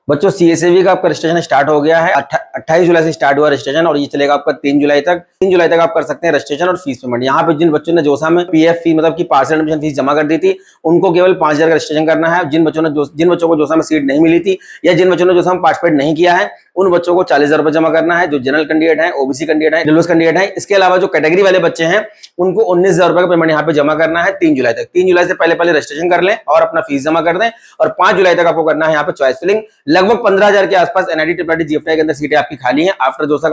बच्चों सीएसएवी का आपका रजिस्ट्रेशन स्टार्ट हो गया है। 28 जुलाई से स्टार्ट हुआ रजिस्ट्रेशन और ये चलेगा आपका 3 जुलाई तक। 3 जुलाई तक आप कर सकते हैं रजिस्ट्रेशन और फीस पेमेंट। यहाँ पे जिन बच्चों ने जोसा में पीएफ फी मतलब की पार्सल एडमिशन फीस जमा कर दी थी उनको केवल 5000 का रजिस्ट्रेशन करना है। जिन बच्चों को जोसा में सीट नहीं मिली थी या जिन बच्चों ने जोसा में पार्टिसिपेट नहीं किया है उन बच्चों को 40,000 रुपए जमा करना है। जो जनरल कैंडिडेट है, ओबीसी कैंडिडेट है, रिजर्व कैंडिडेट है, इसके अलावा जो कैटेगरी वाले बच्चे हैं उनको 19,000 रुपए का पेमेंट यहाँ पे जमा करना है 3 जुलाई तक। 3 जुलाई से पहले रजिस्ट्रेशन कर लें और अपना फीस जमा कर दें और 5 जुलाई तक आपको करना है यहाँ पे चॉइस फिलिंग। लगभग 15,000 के आसपास एनआईटी ट्रिपल जीएफआई के अंदर सीटें आपकी खाली हैं। आफ्टर जोसा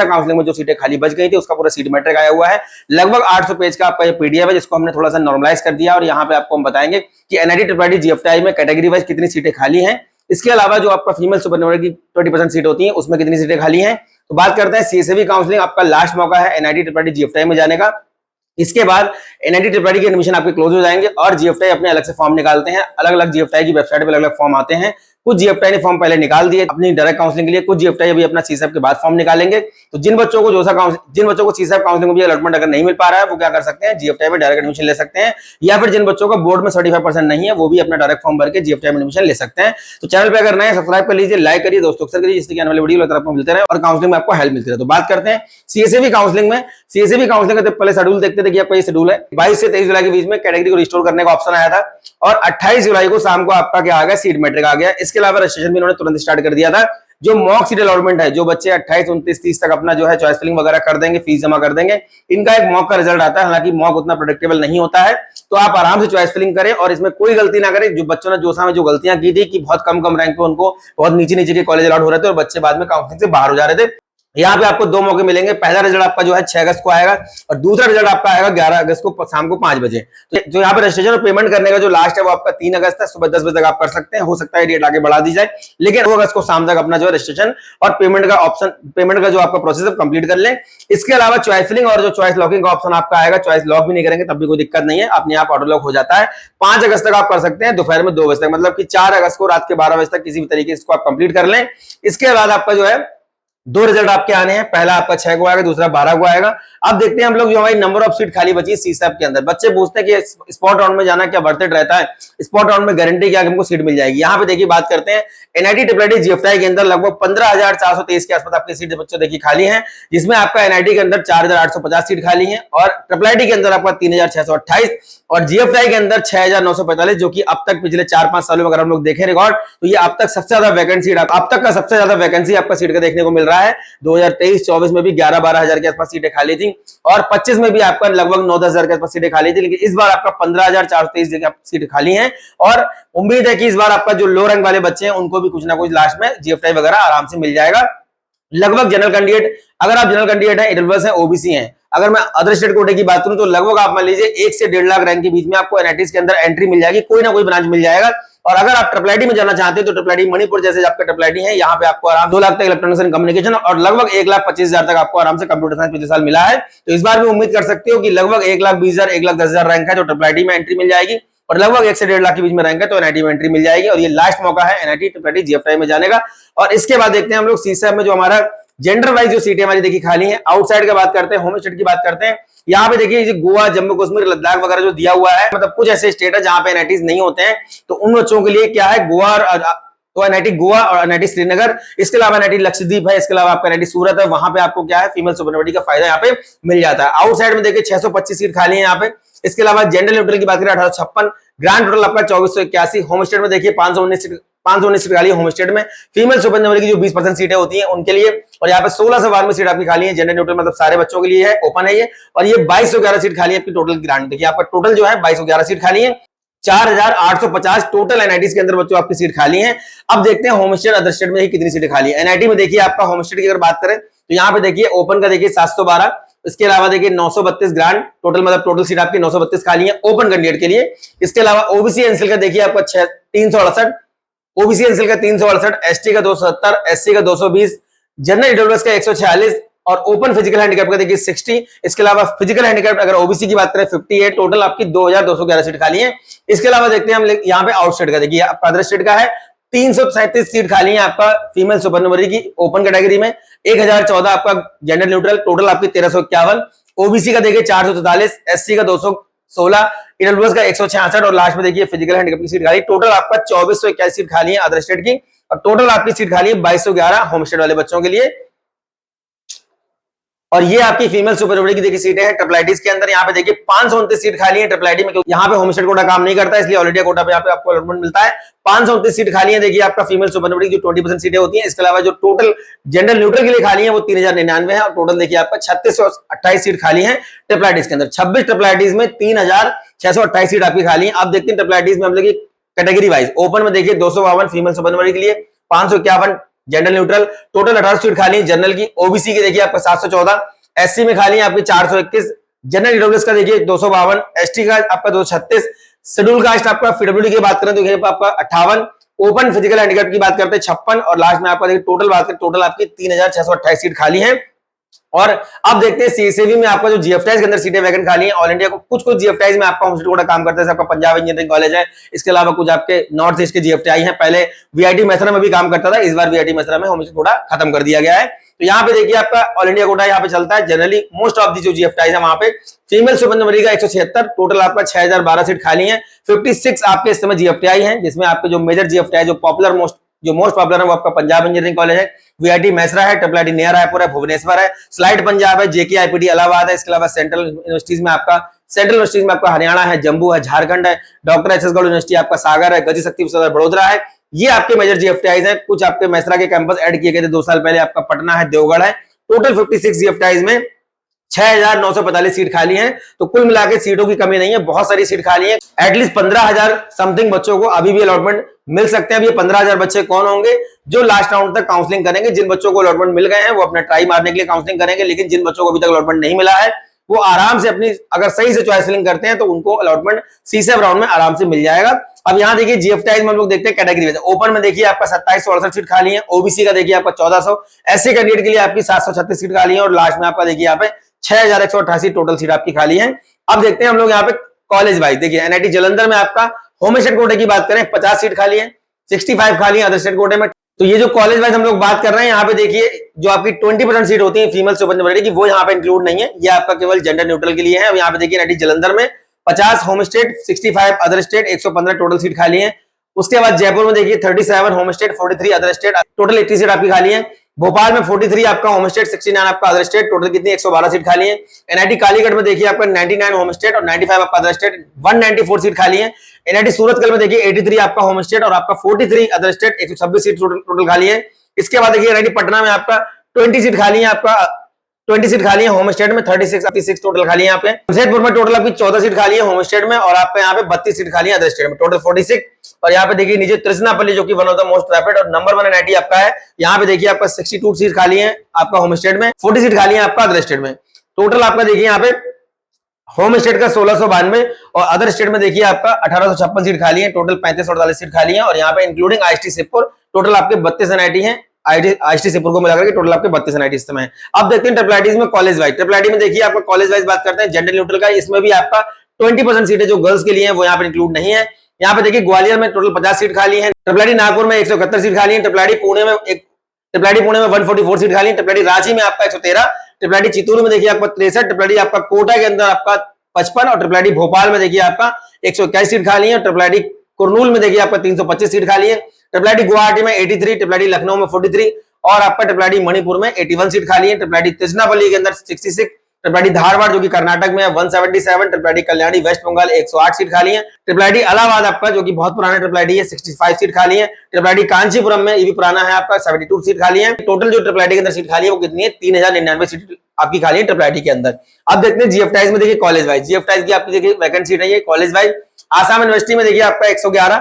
काउंसलिंग में जो सीटें खाली बच गई थी उसका पूरा सीट मैट्रिक आया हुआ है। लगभग 800 पेज का आपका ये पीडीएफ है जिसको हमने थोड़ा सा नॉर्मलाइज कर दिया और यहाँ पे आपको हम बताएंगे कि एनआईटी ट्रिपल जीएफआई में कैटेगरी वाइज कितनी सीटें खाली हैं। इसके अलावा जो आपका फीमेल सुपरनोवेट की 20% सीट होती है उसमें कितनी सीटें खाली हैं। तो बात करते हैं सीएसएवी काउंसलिंग आपका लास्ट मौका है एनआईटी ट्रिपल जीएफआई में जाने का। इसके बाद एनआईटी ट्रिपल के एडमिशन आपके क्लोज हो जाएंगे और जीएफआई अपने अलग से फॉर्म निकालते हैं। अलग अलग जीएफआई की वेबसाइट पे अलग अलग फॉर्म आते हैं। कुछ जीएफआई ने फॉर्म पहले निकाल दिए अपनी डायरेक्ट काउंसलिंग के लिए, कुछ जीएफआई अभी अपना सीसैप के बाद फॉर्म निकालेंगे। तो जिन बच्चों को सीसैप काउंसलिंग में भी अलॉटमेंट अगर नहीं मिल पा रहा है वो क्या कर सकते हैं, जीएफआई में डायरेक्ट एडमिशन ले सकते हैं। या फिर जिन बच्चों का बोर्ड में 35% नहीं है वो भी अपना डायरेक्ट फॉर्म भर के जीएफआई में एडमिशन ले सकते हैं। तो चैनल पे अगर नए सब्सक्राइब कर लीजिए, लाइक करिए, दोस्तों को शेयर करिए जिससे कि आने वाली वीडियो आपको मिलते रहे और काउंसलिंग में आपको हेल्प मिलती रहे। तो बात करते हैं सीएसएवी काउंसलिंग में। सीएसएवी काउंसलिंग का पहले शेड्यूल देखते थे कि आपका ये शेड्यूल है। 22 से 23 जुलाई के बीच में कैटेगरी को रिस्टोर करने का ऑप्शन आया था और 28 जुलाई को शाम को आपका क्या आ गया, सीट मैट्रिक आ गया। इसके अलावा रजिस्ट्रेशन भी इन्होंने तुरंत स्टार्ट कर दिया था। जो मॉक सीट अलॉटमेंट है, जो बच्चे 28, 29, 30 तक अपना जो है चॉइस फिलिंग वगैरह कर देंगे, फीस जमा कर देंगे, इनका एक मॉक का रिजल्ट आता है। हालांकि मॉक उतना प्रेडिक्टेबल नहीं होता है तो आप आराम से चॉइस फिलिंग करें और इसमें कोई गलती ना करें। जो बच्चों ने जोसा में जो गलतियां की थी कि बहुत कम रैंक पे उनको बहुत नीचे के कॉलेज अलॉट हो रहे थे और बच्चे बाद में काउंसलिंग से बाहर हो जा रहे थे। यहाँ पे आपको 2 मौके मिलेंगे। पहला रिजल्ट आपका जो है 6 अगस्त को आएगा और दूसरा रिजल्ट आपका आएगा 11 अगस्त को शाम को 5 बजे। तो जो यहाँ पे रजिस्ट्रेशन और पेमेंट करने का जो लास्ट है वो आपका 3 अगस्त है, सुबह 10 बजे तक आप कर सकते हैं। हो सकता है डेट आगे बढ़ा दी जाए लेकिन 2 अगस्त को शाम तक अपना जो है रजिस्ट्रेशन और पेमेंट का जो आपका प्रोसेस है कंप्लीट कर लें। इसके अलावा चॉइस फिलिंग और जो चॉइस लॉकिंग का ऑप्शन आपका आएगा, चॉइस लॉक भी नहीं करेंगे तब भी कोई दिक्कत नहीं है, अपने आप ऑटो लॉक हो जाता है। 5 अगस्त तक आप कर सकते हैं दोपहर में 2 बजे तक, मतलब कि 4 अगस्त को रात के 12 बजे तक किसी भी तरीके से इसको आप कंप्लीट कर लें। इसके बाद आपका जो है 2 रिजल्ट आपके आने हैं। पहला आपका 6 को आएगा, दूसरा 12 को आएगा। अब देखते हैं हम लोग जो हमारी नंबर ऑफ सीट खाली बची है सीसैप के अंदर। बच्चे पूछते हैं कि स्पॉट राउंड में जाना क्या वर्थ इट रहता है, स्पॉट राउंड में गारंटी क्या कि हमको सीट मिल जाएगी। यहाँ पे देखिए बात करते हैं एनआईटी ट्रिपल जीएफआई के अंदर लगभग 15,423 के आसपास आपकी सीट बच्चों देखिए खाली है, जिसमें आपका एनआईटी के अंदर 4,850 सीट खाली है और ट्रिपल के अंदर आपका 3,628 और जीएफआई के अंदर 6,945, जो कि अब तक पिछले 4-5 सालों में अगर हम लोग देखें रिकॉर्ड तो ये अब तक सबसे ज्यादा वैकेंसी अब तक का सबसे ज्यादा वैकेंसी आपका सीट का देखने को मिल रहा है। 2023-24 में भी 11-12 हजार के आसपास सीटें खाली थी और 25 में भी आपका लगभग 9-10 हजार के आसपास सीटें खाली थी, लेकिन इस बार आपका 15,423 सीटें खाली हैं और उम्मीद है कि इस बार आपका जो लो रैंक वाले बच्चे हैं उनको भी कुछ ना कुछ लास्ट में जीएफआई वगैरह आराम से मिल जाएगा। लगभग जनरल कैंडिडेट, अगर आप जनरल कैंडिडेट हैं, एडल्वर्स हैं, ओबीसी हैं, अगर मैं अदर स्टेट कोटे की बात करूं तो लगभग आप मान लीजिए 1 से 1.5 लाख रैंक के बीच में आपको एनआईटीज के अंदर एंट्री मिल जाएगी, कोई ना कोई ब्रांच मिल जाएगा। और अगर आप ट्रिपल आईटी में जाना चाहते हैं तो ट्रिपल आईटी मणिपुर जैसे आपका ट्रिपल आईटी है, यहाँ पे आपको आराम 2 लाख तक इलेक्ट्रॉनिक्स एंड कम्युनिकेशन और लगभग 1,25,000 तक आपको आराम से कंप्यूटर साइंस पिछले साल मिला है। तो इस बार भी उम्मीद कर सकते हो कि लगभग 1,20,000 1,10,000 रैंक है जो ट्रिपल आईटी में एंट्री मिल जाएगी और लगभग 1 से 1.5 लाख के बीच में रैंक है तो एनआईटी में एंट्री मिल जाएगी और ये लास्ट मौका है एनआईटी ट्रिपल जीएफआई में जाने का। और इसके बाद देखते हैं हम लोग सीसैप में जो हमारा जेंडर वाइज जो सीटें हमारी देखिए खाली हैं। आउटसाइड की बात करते हैं, होम स्टेट की बात करते हैं। यहाँ पे देखिए गोवा, जम्मू कश्मीर, लद्दाख वगैरह जो दिया हुआ है, मतलब कुछ ऐसे स्टेट है जहां पे एनआईटीज नहीं होते हैं तो उन बच्चों के लिए क्या है गोवा तो एनआईटी गोवा और एनआईटी श्रीनगर, इसके अलावा एनआईटी लक्षद्वीप है, इसके अलावा आपका एनआईटी सूरत है, वहां पे आपको क्या है फीमेल सुपरनोवेटी का फायदा यहाँ पे मिल जाता है। आउटसाइड में देखिए 625 सीट खाली है यहाँ पे। इसके अलावा जेंडर न्यूट्रल की बात करें 1856, ग्रांड टोटल आपका 2481। होम स्टेट में देखिए 519 सीट खाली है होम स्टेट में। फीमेल सुपरनोवेटी की जो 20% सीटें होती हैं उनके लिए और यहाँ पे 16 से 12 सीट आपकी खाली है। जेंडर न्यूट्रल मतलब सारे बच्चों के लिए है, ओपन है ये। और ये 2211 सीट खाली है आपकी टोटल ग्रांड। देखिए आपका टोटल जो है 2211 सीट खाली है। 4,850 टोटल एनआईटीज के अंदर बच्चों आपकी सीट खाली है। अब देखते हैं होम स्टेट अदर स्टेट में कितनी सीटें खाली है। एनआईटी में देखिए आपका होम स्टेट की अगर बात करें तो यहाँ पे देखिए ओपन का देखिए 712, इसके अलावा देखिए 932 ग्रांड टोटल मतलब टोटल सीट आपकी 932 खाली है ओपन कैंडिडेट के लिए। इसके अलावा ओबीसी एनसीएल का देखिए आपका 368, ओबीसी एनसीएल का 368, एसटी का 270, एससी का 220, जनरल ईडब्ल्यूएस का 146 और ओपन फिजिकल हैंडीकैप का देखिए 60। इसके अलावा फिजिकल हैंडीकैप अगर ओबीसी की बात करें 50 है। टोटल आपकी 2,211 सीट खाली है। इसके अलावा देखते हैं हम यहाँ पे आउटस्टेट का देखिए आपका अदर स्टेट का है 337 सीट खाली है आपका फीमेल सुपरनोवेटी की ओपन कैटेगरी में। 1014 आपका जेंडर न्यूट्रल, टोटल आपकी 1351। ओबीसी का देखिए 444, एससी का 216, ईडब्ल्यूएस का 166 और लास्ट में देखिए फिजिकल हैंडीकैप की सीट खाली। टोटल आपका 2481 सीट खाली है अदर स्टेट की और टोटल आपकी सीट खाली है 2211 होमस्टेड वाले बच्चों के लिए। और ये आपकी फीमेल सुपरविजरी की देखिए सीटें हैं ट्रिपल आईटीज के अंदर। यहाँ पे देखिए 529 सीट खाली है ट्रिपल आईटी में, क्योंकि यहाँ पे होमस्टेड कोटा काम नहीं करता, इसलिए ऑल इंडिया कोटा पे यहाँ पे आपको अलॉटमेंट मिलता है। 529 सीट खाली है देखिए आपका फीमेल सुपरविजरी जो 20% सीटें होती हैं। इसके अलावा जो टोटल जनरल न्यूट्रल के लिए खाली है वो 3099 है, और टोटल देखिए आपका 3628 सीट खाली है ट्रिपल आईटीज के अंदर। 26 ट्रिपल आईटीज में 3628 सीट आपकी खाली है। अब देखते हैं ट्रिपल आईटीज में हम लोग कैटेगरी वाइज। ओपन में देखिए 252 फीमेल सुपरविजरी के लिए, 551 जनरल न्यूट्रल, टोटल 18 सीट खाली है जनरल की। ओबीसी की देखिए आपका 714, एससी में खाली है आपकी 421, जनरल ईडब्ल्यूएस का देखिए 252, एसटी का आपका 236, शेड्यूल कास्ट आपका पीडब्ल्यूडी की बात करें तो ये आपका 58, ओपन फिजिकल हैंडीकैप की बात करते हैं 56, और लास्ट में आपका देखिए टोटल बात करें टोटल आपकी 3628 सीट खाली है। और अब देखते हैं सीएसएवी में आपका जो जीएफटाइज के अंदर सीटें वैकेंट खाली हैं। ऑल इंडिया को कुछ जीएफटाइज में आपका होमस्टेड कोटा काम करता है, आपका पंजाब इंजीनियरिंग कॉलेज है, इसके अलावा कुछ आपके नॉर्थ ईस्ट के जीएफटाई हैं। पहले वीआईटी मेसरा में भी काम करता था, इस बार वीआईटी मेसरा में होमस्टेड कोटा खत्म कर दिया गया है। तो यहाँ पे देखिए आपका ऑल इंडिया कोटा यहाँ पे चलता है। जनरली मोस्ट ऑफ दी जो जीएफटाइज है वहां पे फीमेल सुपरविजरी का 176, टोटल आपका 6012 सीट खाली है। 56 आपके इस समय जीएफटीआई हैं, जिसमें आपके जो मेजर जीएफटीआई जो मोस्ट पॉपुलर है वो आपका पंजाब इंजीनियरिंग कॉलेज है, वीआईटी मेसरा है, ट्रिपल आईटी नया रायपुर है, भुवनेश्वर है, स्लाइड पंजाब है, जेके आईपीटी इलाहाबाद है। इसके अलावा सेंट्रल यूनिवर्सिटीज में आपका हरियाणा है, जम्मू है, झारखंड है, doctor H S Gaur university आपका सागर है, गति शक्ति विश्वविद्यालय बड़ोदरा है। ये आपके मेजर जीएफटीआईज हैं। कुछ आपके मेसरा के कैंपस ऐड किए गए थे 2 साल पहले, आपका पटना है, देवगढ़ है। टोटल 56 जीएफटीआईज में 6945 सीट खाली हैं। तो कुल मिलाकर सीटों की कमी नहीं है, बहुत सारी सीट खाली है। एटलीस्ट 15,000 समथिंग बच्चों को अभी भी अलॉटमेंट मिल सकते हैं। अब ये 15,000 बच्चे कौन होंगे जो लास्ट राउंड तक काउंसलिंग करेंगे? जिन बच्चों को अलॉटमेंट मिल गए हैं वो अपना ट्राई मारने के लिए काउंसलिंग करेंगे, लेकिन जिन बच्चों को अभी तक अलॉटमेंट नहीं मिला है वो आराम से अपनी अगर सही से चॉइस फिलिंग करते हैं तो उनको अलॉटमेंट सीसेफ राउंड में आराम से मिल जाएगा। अब यहाँ देखिए जीएफटीआई में हम लोग देखते हैं कैटेगरी वाइज। ओपन में देखिए आपका 2768 सीट खाली है, ओबीसी का देखिए आपका 1400, एससी कैंडिडेट के लिए आपकी 736 सीट खाली है, और लास्ट में आपका देखिए यहाँ पे 6188 टोटल सीट आपकी खाली है। अब देखते हैं हम लोग यहाँ पे कॉलेज वाइज। देखिए एनआईटी जालंधर में आपका होमस्टेड कोटे की बात करें 50 सीट खाली है, 65 खाली है अदर स्टेट कोटे में। तो ये जो कॉलेज वाइज हम लोग बात कर रहे हैं यहाँ पे देखिए जो आपकी 20% सीट होती है फीमेल सुपरविजरी की वो यहाँ पे इंक्लूड नहीं है, ये आपका केवल जेंडर न्यूट्रल के लिए है। यहाँ पे देखिए एनआईटी जालंधर में 50 homestead, 65 other state, 115 total seat खाली है। उसके बाद जयपुर में देखिए 37 homestead, 43 other state, total 80 seat आपकी खाली है। भोपाल में 43 आपका होमस्टेड, 69 आपका अदर स्टेट, टोटल कितनी 112 सीट खाली है। एनआईटी कालीगढ़ में देखिए आपका 99 होमस्टेड और 95 आपका अदर स्टेट, 194 सीट खाली है। एनआईटी सूरतगढ़ में देखिए 83 आपका होमस्टेड और आपका 43 अदर स्टेट, 126 सीट टोटल खाली है। इसके बाद देखिए एनआईटी पटना में आपका 20 सीट खाली है, आपका 20 सीट खाली है होमस्टेड में, 36 टोटल खाली है। यहाँ पे जमशेदपुर में टोटल आपकी 14 सीट खाली है होमस्टेड में, और आपका यहाँ पे 32 सीट खाली है अदर स्टेट में, टोटल 46। और यहाँ पे देखिए नीचे त्रिचनापल्ली जो कि one of the most rapid और नंबर 1 एनआईटी आपका है, यहाँ पे देखिए आपका 62 सीट खाली है आपका होमस्टेड में, 40 सीट खाली है आपका अदर स्टेट में। टोटल आपका देखिए यहाँ पे होम स्टेट का 1692 और अदर स्टेट में देखिए आपका 1856 सीट खाली है, टोटल 3548 सीट खाली है। और यहाँ पे इंक्लूडिंग आईएसटी सिरपुर टोटल आपके 32 एनआईटी हैं, आईएसटी सिरपुर को मिलाकर के टोटल आपके 32 एनआईटी इस समय है। अब देखते हैं ट्रिपल आईटीज में कॉलेज वाइज। ट्रिपल आईटी में देखिए आपका कॉलेज वाइज बात करते हैं जेंडर न्यूट्रल का, इसमें भी आपका 20% सीटें जो गर्ल्स के लिए है वो यहाँ पे इंक्लूड नहीं है। यहाँ पे देखिए ग्वालियर में टोटल 50 सीट खाली है, ट्रिपल आईटी नागपुर में 171 सीट खाली है, ट्रिपल आईटी पुणे में 144 सीट खाली है, ट्रिपल आईटी रांची में आपका 113, ट्रिपल आईटी चित्तूर में देखिए आपका 63, ट्रिपल आईटी आपका कोटा के अंदर आपका 55 और ट्रिपल आईटी भोपाल में देखिए आपका 121 सीट खाली है, ट्रिपल आईटी कुरनूल में देखिए आपका 325 सीट खाली है, ट्रिपल आईटी गुवाहाटी में 83, ट्रिपल आईटी लखनऊ में 43 और आपका ट्रिपल आईटी मणिपुर में 81 सीट खाली है, ट्रिपल आईटी तिरुचिरापल्ली के अंदर 66, ट्रिपल आईटी धारवाड़ जो कि कर्नाटक में है 177, triple IT Kalyani West Bengal 108 seat खाली है, ट्रिपल आईटी इलाहाबाद आपका जो कि बहुत पुराना ट्रिपल आईटी है 65 सीट खाली है, ट्रिपल आईटी कांचीपुरम में ये भी पुराना है आपका 72 सीट खाली है। टोटल जो ट्रिपल आईटी के अंदर सीट खाली है वो कितनी है 3099 सीट आपकी खाली है ट्रिपल आईटी के अंदर। अब देखते हैं जीएफटाइज में देखिए कॉलेज वाइज। जीएफटाइज की आपकी देखिए वैकेंट सीट है ये कॉलेज वाइज। आसाम यूनिवर्सिटी में देखिए आपका 111,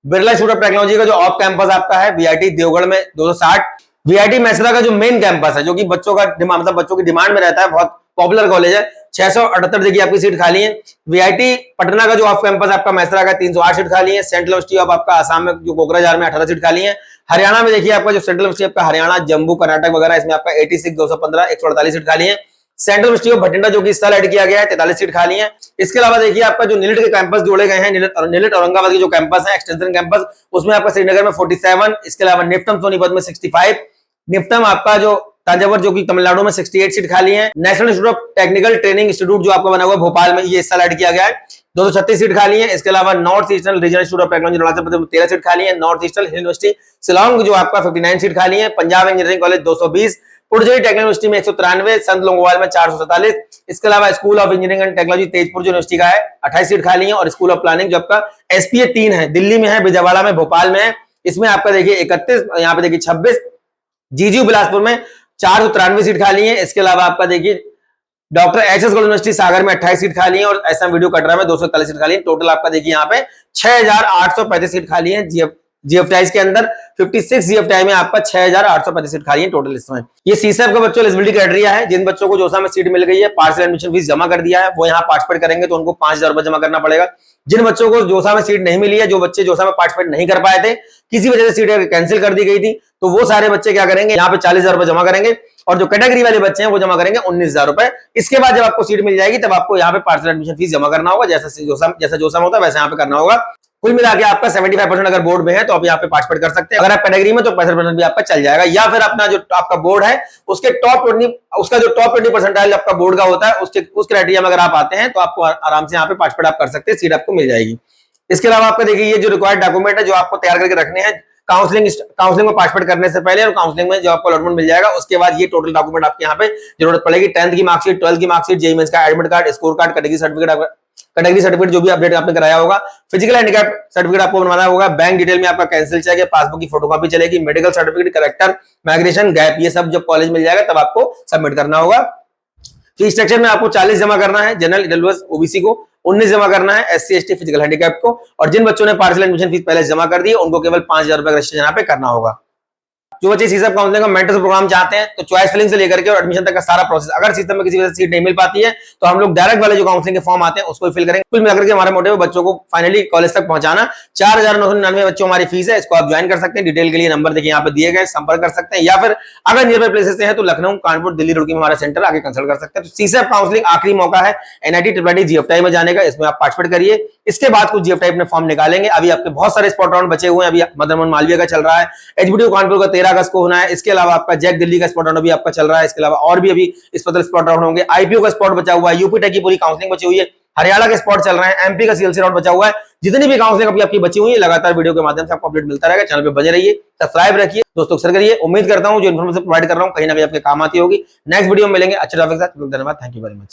बिरला इंस्टीट्यूट ऑफ टेक्नोलॉजी का जो ऑफ कैंपस आपका है, वीआईटी देवगढ़ में 260, वीआईटी मेसरा का जो मेन कैंपस है जो कि बच्चों का डिमांड मतलब बच्चों की डिमांड में रहता है, बहुत पॉपुलर कॉलेज है, 678 देखिए आपकी सीट खाली है। वीआईटी पटना का जो ऑफ कैंपस आपका मेसरा का 308 सीट खाली है। सेंट्रल यूनिवर्सिटी ऑफ आपका आसाम में जो कोकराझार में 18 सीट खाली है। हरियाणा में देखिए आपका जो सेंट्रल यूनिवर्सिटी आपका हरियाणा, जम्मू, कर्नाटक वगैरह इसमें आपका 86, 215, 148 सीट खाली है। सेंट्रल यूनिवर्सिटी ऑफ बठिंडा जो कि इस साल ऐड किया गया है 43 सीट खाली है। इसके अलावा देखिए आपका जो नीलट के कैंपस जोड़े गए हैं, नीलट औरंगाबाद के जो कैंपस है एक्सटेंशन कैंपस, उसमें आपका श्रीनगर में 47, इसके अलावा निफ्टम सोनीपत में 65, निफ्टम आपका जो तांजावर जो कि तमिलनाडु में 68 सीट खाली है। National institute of technical training institute जो आपका बना हुआ है भोपाल में, ये इस साल ऐड किया गया है 236 सीट खाली है। इसके अलावा north eastern regional institute of technology Arunachal Pradesh में 13 सीट खाली है। नॉर्थ ईस्टर्न यूनिवर्सिटी शिलोंग जो आपका 59 सीट खाली है। Punjab engineering college 220, Puducherry technical university में 193, संत लोंगोवाल में 447। इसके अलावा school of engineering and technology Tezpur university का है, 28 सीट खाली है। और स्कूल ऑफ प्लानिंग जो आपका एसपीए 3 है, दिल्ली में है, विजयवाड़ा में, भोपाल में है, इसमें आपका देखिए 31, यहाँ पे देखिए 26। जीजीयू बिलासपुर में 493 सीट खाली है। इसके अलावा आपका देखिए डॉक्टर एच एस यूनिवर्सिटी सागर में 28 सीट खाली है और एसएम वीडियो कटरा में 241 सीट खाली है। टोटल आपका देखिए यहाँ पे 6835 सीट खाली है। जीएफटीआई के अंदर 56 जीएफटीआई में आपका 6835 सीट खाली है टोटल। इसमें ये सीसैप का बच्चों एलिजिबिलिटी क्राइटेरिया है। जिन बच्चों को जोसा में सीट मिल गई है, पार्शियल एडमिशन फीस जमा कर दिया है, वो यहाँ पार्टिसिपेट करेंगे तो उनको 5000 रुपए जमा करना पड़ेगा। जिन बच्चों को जोसा में सीट नहीं मिली है, जो बच्चे जोसा में पार्टिसिपेट नहीं कर पाए थे, किसी वजह से सीट कैंसिल कर दी गई थी, तो वो सारे बच्चे क्या करेंगे, यहाँ पे 40,000 रुपए जमा करेंगे और जो कैटेगरी वाले बच्चे हैं वो जमा करेंगे 19,000 रुपए। इसके बाद जब आपको सीट मिल जाएगी तब आपको यहाँ पे पार्शियल एडमिशन फीस जमा करना होगा, जैसा जोसा में होता है वैसे यहाँ पे करना होगा। कुल मिला के आपका 75% अगर बोर्ड में है तो आप यहाँ पे पार्टिसिपेट कर सकते हैं। अगर आप कैटेगरी में तो 65% भी आपका चल जाएगा, या फिर अपना जो आपका बोर्ड है उसके उसका जो टॉप 20 परसेंटाइल आपका बोर्ड का होता है, उस क्राइटेरिया में अगर आप आते हैं तो आपको आराम से यहाँ पे पार्टिसिपेट आप कर सकते हैं, सीट आपको मिल जाएगी। इसके अलावा आपका देखिए ये जो रिक्वायर्ड डॉक्यूमेंट है जो आपको तैयार करके रखने हैं काउंसलिंग में पार्टिसिपेट करने से पहले और काउंसलिंग में जो आपको अलॉटमेंट मिल जाएगा उसके बाद, ये टोटल डॉक्यूमेंट आपके यहाँ पे जरूरत पड़ेगी। 10th की मार्कशीट, 12th की मार्कशीट, जेईई मेंस का admit card, score card, category certificate जो भी अपडेट आपने कराया होगा, फिजिकल हैंडीकैप सर्टिफिकेट आपको बनवाना होगा, बैंक डिटेल में आपका कैंसिल चेक है, पासबुक की फोटोकॉपी चलेगी, medical certificate, character, migration, gap, ये सब जब कॉलेज मिल जाएगा तब आपको सबमिट करना होगा। फीस स्ट्रक्चर में आपको 40 जमा करना है जनरल, ईडब्ल्यूएस, ओबीसी को, 19 जमा करना है एससी एसटी फिजिकल हैंडीकैप को, और जिन बच्चों ने पार्शियल एडमिशन फीस पहले जमा कर दी है उनको केवल 5000 रुपए का रजिस्ट्रेशन यहाँ पे करना होगा। जो बच्चे सीसैप काउंसलिंग का मेंटरशिप प्रोग्राम चाहते हैं तो चॉइस फिलिंग से लेकर के और एडमिशन तक का सारा प्रोसेस, अगर सिस्टम में किसी वजह से सीट नहीं मिल पाती है तो हम लोग डायरेक्ट वाले जो काउंसलिंग के फॉर्म आते हैं उसको फिल करेंगे। कुल मिलाकर के हमारे मोटिव बच्चों को फाइनली कॉलेज तक पहुंचाना। 4999 बच्चों हमारी फीस है, इसको आप ज्वाइन कर सकते हैं। डिटेल के लिए नंबर देखिए यहाँ पे दिए गए, संपर्क कर सकते हैं, या फिर अगर नियर बाय प्लेसेस से है तो लखनऊ, कानपुर, दिल्ली, रुड़की में हमारा सेंटर आगे कंसल्ट कर सकते हैं। तो सीसैप काउंसलिंग आखिरी मौका है एनआईटी ट्रिपल जीएफटीआई में जाने का, इसमें आप पार्टिसिपेट करिए। इसके बाद कुछ जीएफटीआई अपने फॉर्म निकालेंगे। अभी आपके बहुत सारे स्पॉट राउंड बचे हुए हैं, अभी मदन मोहन मालवीय का चल रहा है, एचबीडीयू कानपुर का 13 अगस्त को होना है, इसके अलावा आपका जैक दिल्ली का स्पॉट राउंड भी आपका चल रहा है, इसके अलावा और भी अभी स्पेशल स्पॉट राउंड होंगे। आईपीओ का स्पॉट बचा हुआ है, यूपी टेक की पूरी काउंसलिंग बची हुई है, हरियाणा के स्पॉट चल रहे हैं, एमपी का सीएलसी राउंड बचा हुआ है। जितनी भी काउंसलिंग अभी आपकी बची हुई है लगातार वीडियो के माध्यम से आपको अपडेट मिलता रहेगा। चैनल पे बने रहिए, सब्सक्राइब रखिए, दोस्तों शेयर करिए। उम्मीद करता हूं जो इन्फॉर्मेशन प्रोवाइड कर रहा हूं कहीं ना कहीं आपके काम आती होगी। नेक्स्ट वीडियो में मिलेंगे अच्छे टॉपिक के साथ। धन्यवाद, थैंक यू वेरी मच।